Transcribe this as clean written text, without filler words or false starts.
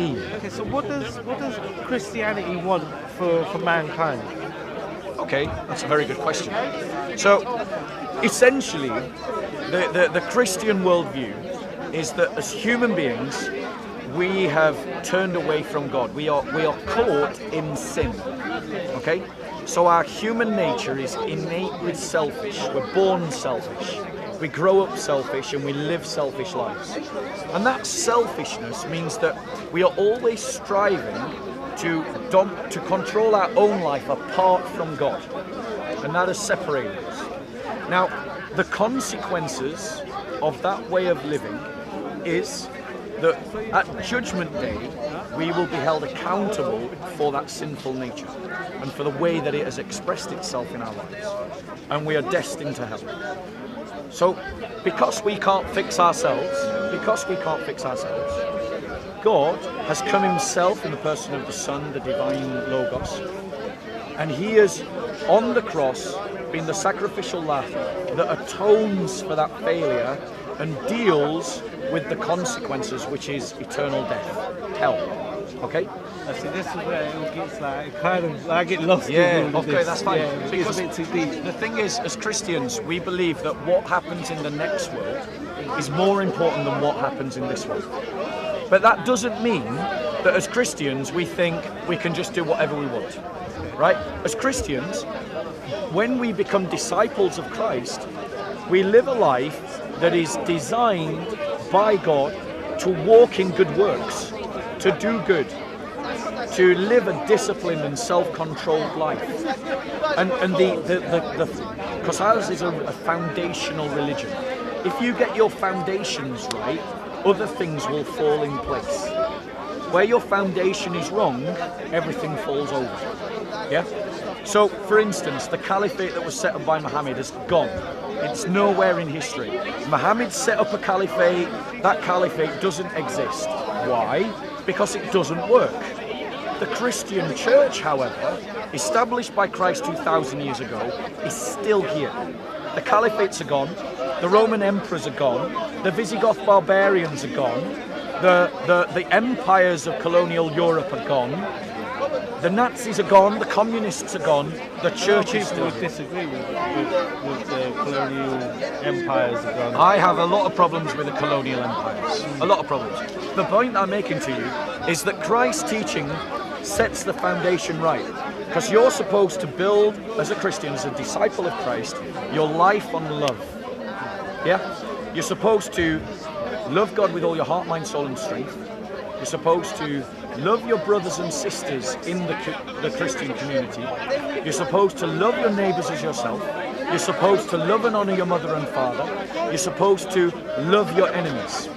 Okay, so what does Christianity want for mankind? Okay, that's a very good question. So, essentially, the Christian worldview is that as human beings, we have turned away from God. We are caught in sin. Okay? So our human nature is innately selfish. We're born selfish. We grow up selfish and we live selfish lives. And that selfishness means that we are always striving to control our own life apart from God. And that has separated us. Now, the consequences of that way of living is that at Judgment Day, we will be held accountable for that sinful nature and for the way that it has expressed itself in our lives. And we are destined to hell. So, because we can't fix ourselves, God has come himself in the person of the Son, the divine Logos, and he has, on the cross, been the sacrificial lamb that atones for that failure and deals with the consequences, which is eternal death, hell. Okay? I see, this is where it all gets I get lost. Yeah, in all of okay, this. that's fine. Yeah, it gets a bit too deep. The thing is, as Christians, we believe that what happens in the next world is more important than what happens in this world. But that doesn't mean that as Christians we think we can just do whatever we want, right? As Christians, when we become disciples of Christ, we live a life that is designed by God to walk in good works, to do good, to live a disciplined and self-controlled life. And because ours is a foundational religion. If you get your foundations right, other things will fall in place. Where your foundation is wrong, everything falls over. Yeah? So, for instance, the caliphate that was set up by Muhammad has gone. It's nowhere in history. Muhammad set up a caliphate, that caliphate doesn't exist. Why? Because it doesn't work. The Christian church, however, established by Christ 2,000 years ago, is still here. The caliphates are gone, the Roman emperors are gone, the Visigoth barbarians are gone, the empires of colonial Europe are gone, the Nazis are gone, the communists are gone, the church is still would here. disagree with the colonial empires are gone. I have a lot of problems with the colonial empires. A lot of problems. The point I'm making to you is that Christ's teaching sets the foundation right. Because you're supposed to build, as a Christian, as a disciple of Christ, your life on love. Yeah? You're supposed to love God with all your heart, mind, soul and strength. You're supposed to love your brothers and sisters in the Christian community. You're supposed to love your neighbours as yourself. You're supposed to love and honour your mother and father. You're supposed to love your enemies.